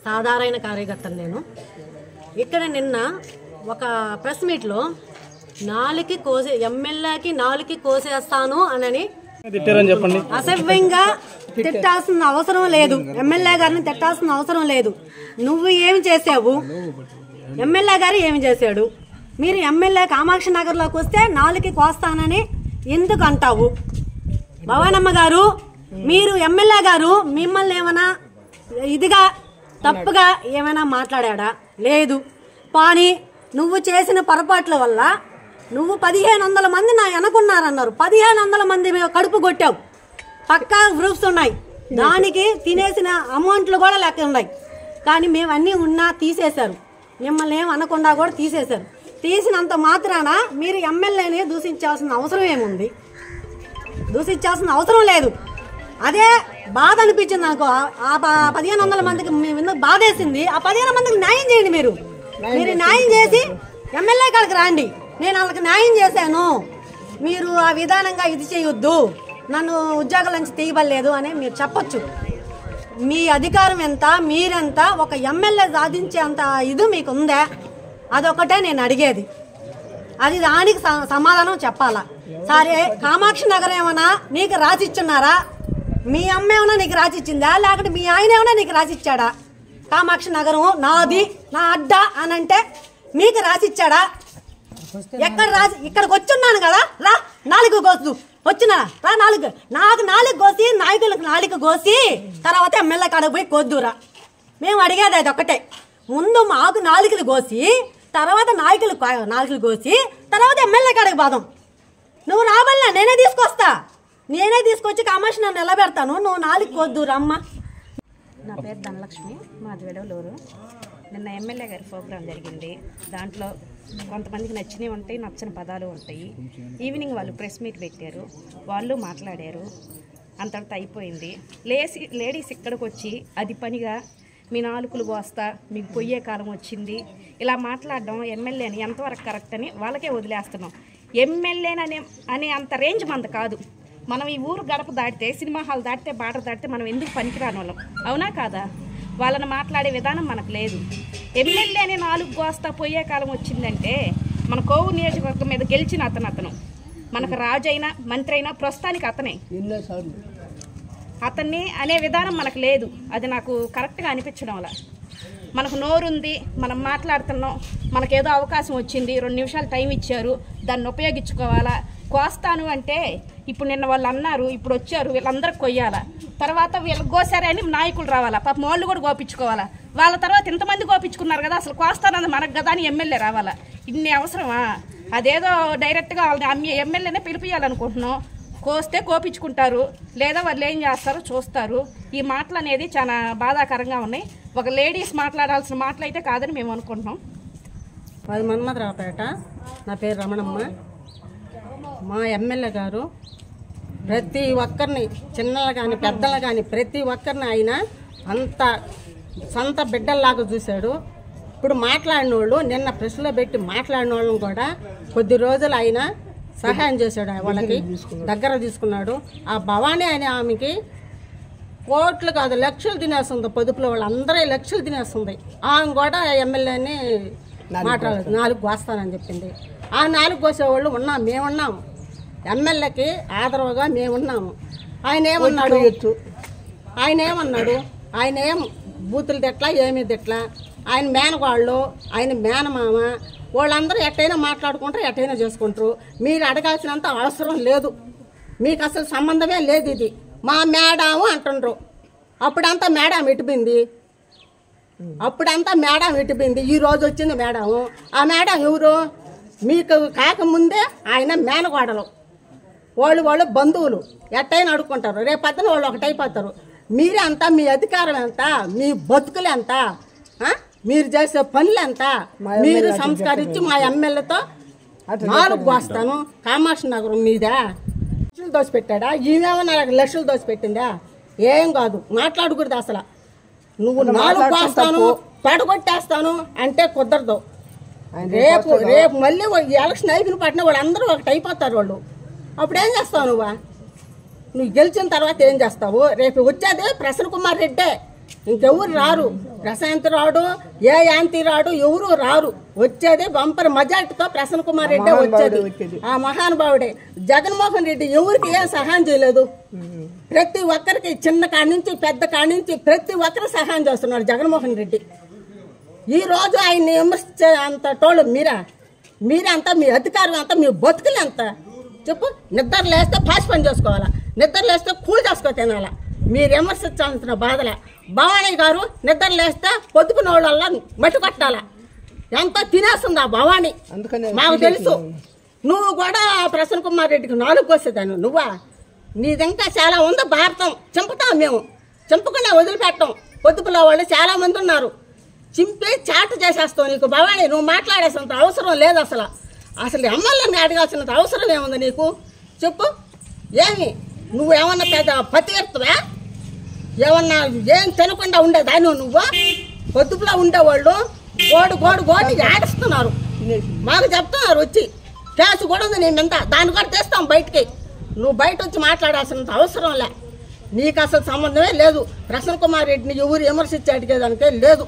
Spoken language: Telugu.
సాధారణ కార్యకర్తను నేను. ఇక్కడ నిన్న ఒక ప్రెస్ మీట్లో ఎమ్మెల్యేకి నాలుగుకి కోసేస్తాను అని అసభ్యంగా తిట్టాల్సిన అవసరం లేదు. ఎమ్మెల్యే గారిని తిట్టాల్సిన అవసరం లేదు. నువ్వు ఏమి చేసావు, ఎమ్మెల్యే గారు ఏమి చేశాడు? మీరు ఎమ్మెల్యే కామాక్షి నగర్లోకి వస్తే నాలుగుకి కోస్తానని ఎందుకు అంటావు? భవానమ్మ గారు, మీరు ఎమ్మెల్యే గారు మిమ్మల్ని ఏమైనా ఇదిగా తప్పుగా ఏమైనా మాట్లాడా? లేదు. కానీ నువ్వు చేసిన పొరపాట్ల వల్ల నువ్వు 1500 మంది నా వెనకున్నారన్నారు. 1500 మంది కడుపు కొట్టావు. పక్కా ప్రూఫ్స్ ఉన్నాయి. దానికి తినేసిన అమౌంట్లు కూడా లెక్క ఉన్నాయి. కానీ మేము అన్నీ ఉన్నా తీసేశారు. మిమ్మల్ని ఏం అనకుండా కూడా తీసేశారు. తీసినంత మాత్రాన మీరు ఎమ్మెల్యేని దూషించాల్సిన అవసరం ఏముంది? దూషించాల్సిన అవసరం లేదు. అదే బాధ అనిపించింది నాకు. ఆ 1500 మందికి మేము బాధేసింది. ఆ 15 మందికి న్యాయం చేయండి. మీరు న్యాయం చేసి ఎమ్మెల్యే కాడికి రండి. నేను వాళ్ళకి న్యాయం చేశాను, మీరు ఆ విధానంగా ఇది చేయొద్దు, నన్ను ఉద్యోగాల నుంచి తీయబడలేదు అని మీరు చెప్పొచ్చు. మీ అధికారం ఎంత, మీరెంత, ఒక ఎమ్మెల్యే సాధించేంత ఇది మీకు ఉందా? అదొకటే నేను అడిగేది. అది దానికి సమాధానం చెప్పాలా? సరే, కామాక్షి నగర్ ఏమన్నా నీకు రాసిచ్చున్నారా? మీ అమ్మ ఏమన్నా నీకు రాసిచ్చిందా? లేకపోతే మీ ఆయన ఏమన్నా నీకు రాసిచ్చాడా? కామాక్షి నగరం నాది, నా అడ్డ అని అంటే మీకు రాసిచ్చాడా? ఎక్కడ రాసి ఇక్కడికి వచ్చున్నాను కదా, రా 4 కోసు వచ్చినా రా, 4 నాకు 4 కోసి నాయకులకు 4 కోసి తర్వాత ఎమ్మెల్యే కాడకు పోయి కొద్దురా. మేము అడిగేది అది ఒకటే. ముందు మాకు 4 కోసి తర్వాత నాయకులకు 4 కోసి తర్వాత ఎమ్మెల్యే కాడకు పోదాం. నువ్వు రాబల్లా నేనే తీసుకొచ్చి కామాక్షి నన్ను నిలబెడతాను. నువ్వు 4 కొద్దురా అమ్మ. నా పేరు ధనలక్ష్మి, మాది వెడవలూరు. నిన్న ఎమ్మెల్యే గారి ప్రోగ్రాం జరిగింది. దాంట్లో కొంతమందికి నచ్చినవి ఉంటాయి, నచ్చని పదాలు ఉంటాయి. ఈవినింగ్ వాళ్ళు ప్రెస్ మీట్ పెట్టారు, వాళ్ళు మాట్లాడారు. అంతటితో అయిపోయింది. లేడీస్ ఇక్కడికి వచ్చి అది పనిగా మీ 4 కోస్తా, మీకు పొయ్యే కాలం వచ్చింది ఇలా మాట్లాడడం ఎమ్మెల్యేని ఎంతవరకు కరెక్ట్ అని వాళ్ళకే వదిలేస్తున్నాం. ఎమ్మెల్యేని అనే అంత రేంజ్ మంద కాదు. మనం ఈ ఊరు గడప దాటితే, సినిమా హాల్ దాటితే, బార్డర్ దాటితే మనం ఎందుకు పనికిరాని వాళ్ళం? అవునా కాదా? వాళ్ళని మాట్లాడే విధానం మనకు లేదు. ఎమ్మెల్యేని 4 కోస్తా పోయే కాలం వచ్చిందంటే మన కోవూరు నియోజకవర్గం మీద గెలిచిన అతను మనకు రాజు అయినా మంత్రి అయినా ప్రస్తుతానికి అతన్ని అనే విధానం మనకు లేదు. అది నాకు కరెక్ట్గా అనిపించడం వల్ల మనకు నోరుంది, మనం మాట్లాడుతున్నాం, మనకేదో అవకాశం వచ్చింది, 2 నిమిషాలు టైం ఇచ్చారు, దాన్ని ఉపయోగించుకోవాలా. కోస్తాను అంటే ఇప్పుడు నిన్న వాళ్ళు అన్నారు, ఇప్పుడు వచ్చారు, వీళ్ళందరికి కొయ్యాలా, తర్వాత వీళ్ళు కోసారని నాయకులు రావాలా, పాపం వాళ్ళు కూడా గోపించుకోవాలా. వాళ్ళ తర్వాత ఇంతమంది గోపించుకున్నారు కదా, అసలు కోస్తానది మనకు కదా అని ఎమ్మెల్యే రావాలా? ఇన్ని అవసరమా? అదేదో డైరెక్ట్గా వాళ్ళని ఎమ్మెల్యేనే పిలిపియాలనుకుంటున్నాం. కోస్తే కోపించుకుంటారు, లేదా వాళ్ళు ఏం చేస్తారో చూస్తారు. ఈ మాటలు అనేది చాలా బాధాకరంగా ఉన్నాయి. ఒక లేడీస్ మాట్లాడాల్సిన మాటలు అయితే కాదని మేము అనుకుంటున్నాం. అది మన్మథరావుపేట. నా పేరు రమణమ్మ. మా ఎమ్మెల్యే గారు ప్రతి ఒక్కరిని, చిన్నలు కానీ పెద్దలు కానీ ప్రతి ఒక్కరిని ఆయన అంత సొంత బిడ్డల్లాగా చూశాడు. ఇప్పుడు మాట్లాడిన వాళ్ళు, నిన్న ప్రెస్లో పెట్టి మాట్లాడిన వాళ్ళని కూడా కొద్ది రోజులు ఆయన సహాయం చేశాడు, వాళ్ళకి దగ్గర తీసుకున్నాడు. ఆ భవానీ అనే ఆమెకి కోట్లు కాదు లక్షలు తినేస్తుంది. పొదుపులో వాళ్ళందరూ లక్షలు తినేస్తుంది. ఆమె కూడా ఎమ్మెల్యేని మాట్లాడలేదు, 4 కోస్తానని చెప్పింది. ఆ 4 కోసేవాళ్ళు ఉన్నాం, మేమున్నాము. ఎమ్మెల్యేకి ఆదరవుగా మేమున్నాము. ఆయన ఏమన్నాడు? ఆయన ఏం బూతులు తిట్లా, ఏమీ తిట్లా. ఆయన మేనగాళ్ళు, ఆయన మేనమామ, వాళ్ళందరూ ఎట్టయినా మాట్లాడుకుంటారు, ఎట్టయినా చేసుకుంటారు. మీరు అడగాల్సినంత అవసరం లేదు, మీకు అసలు సంబంధమే లేదు. ఇది మా మేడము అంటుండ్రు. అప్పుడంతా మేడం ఇటుపోయింది, ఈ రోజు వచ్చింది మేడము. ఆ మేడం ఎవరు? మీకు కాకముందే ఆయన మేనగోడలు, వాళ్ళు బంధువులు, ఎట్టయినా అడుక్కుంటారు. రేపొద్దున వాళ్ళు ఒకటైపోతారు. మీరే అంతా, మీ అధికారం ఎంత, మీ బతుకులు ఎంత, మీరు చేసే పనులు ఎంత? మీరు సంస్కరించి మా ఎమ్మెల్యేతో 4 కోస్తాను. కామాక్షి నగరం మీద లక్షలు దోసిపెట్టాడా? ఈమెమన్నా లక్షలు దోసిపెట్టిందా? ఏం కాదు, మాట్లాడకూడదు అసలు. నువ్వు 4 కోస్తాను, తొడగొట్టేస్తాను అంటే కుదరదు. రేపు మళ్ళీ ఎలక్షన్ అయిపోయిన పట్టిన వాళ్ళు అందరూ ఒకటి అయిపోతారు. వాళ్ళు అప్పుడు ఏం చేస్తావు నువ్వు గెలిచిన తర్వాత ఏం చేస్తావు? రేపు వచ్చేది ప్రసన్న కుమార్ రెడ్డే, ఇంకెవరు రారు. ప్రశాంత్ రాడు, ఏ యాంతి రాడు, ఎవరు రారు. వచ్చేది బంపర్ మెజార్టీతో ప్రసన్న కుమార్ రెడ్డే వచ్చేది. ఆ మహానుభావుడే. జగన్మోహన్ రెడ్డి ఎవరికి ఏం సహాయం చేయలేదు. ప్రతి ఒక్కరికి చిన్న కాడి నుంచి పెద్ద కాడి నుంచి ప్రతి ఒక్కరు సహాయం చేస్తున్నారు జగన్మోహన్ రెడ్డి. ఈ రోజు ఆయన్ని విమర్శించే అంత టోళ్ళు మీరే అంతా, మీ అధికారం అంతా, మీ బతుకులు ఎంత చెప్పు? నిద్ర లేస్తే పాసి పని చేసుకోవాలా, నిద్ర లేస్తే కూలి చేసుకో తినాలా. మీరు విమర్శించాల్సిన బాధలే. భవానీ గారు నిద్ర లేస్తే పొద్దుకున్న వాళ్ళ మట్టి కొట్టాలా, ఎంత తినేస్తుంది ఆ భవానీ మాకు తెలుసు. నువ్వు కూడా ప్రసన్న కుమార్ రెడ్డికి 4 కోసేదాన్ని నీది ఇంకా చాలా ఉంది. భారతం చింపుతాం మేము, చింపకుండా వదిలిపెట్టాం. పొద్దుకున్న వాళ్ళు చాలా మంది ఉన్నారు, చింపి చాటు చేసేస్తావు. నీకు భవానీ నువ్వు మాట్లాడేసినంత అవసరం లేదు. అసలు ఎమ్మెల్యేని అడగాల్సినంత అవసరం ఏముంది నీకు చెప్పు? ఏమి నువ్వేమన్నా పెద్ద పతివర్తవా? ఏమన్నా ఏం తినకుండా ఉండేదాన్ని నువ్వు? పొద్దుపులో ఉండేవాళ్ళు గోడు ఆడిస్తున్నారు, మాకు చెప్తున్నారు. వచ్చి కేసు కూడా ఉంది నీ మీద, దాన్ని కూడా తెస్తాం బయటికి. నువ్వు బయట వచ్చి మాట్లాడాల్సినంత అవసరం లే. నీకు అసలు సంబంధమే లేదు. ప్రసన్న కుమార్ రెడ్డిని ఎవరు విమర్శించి అడిగేదానికే లేదు.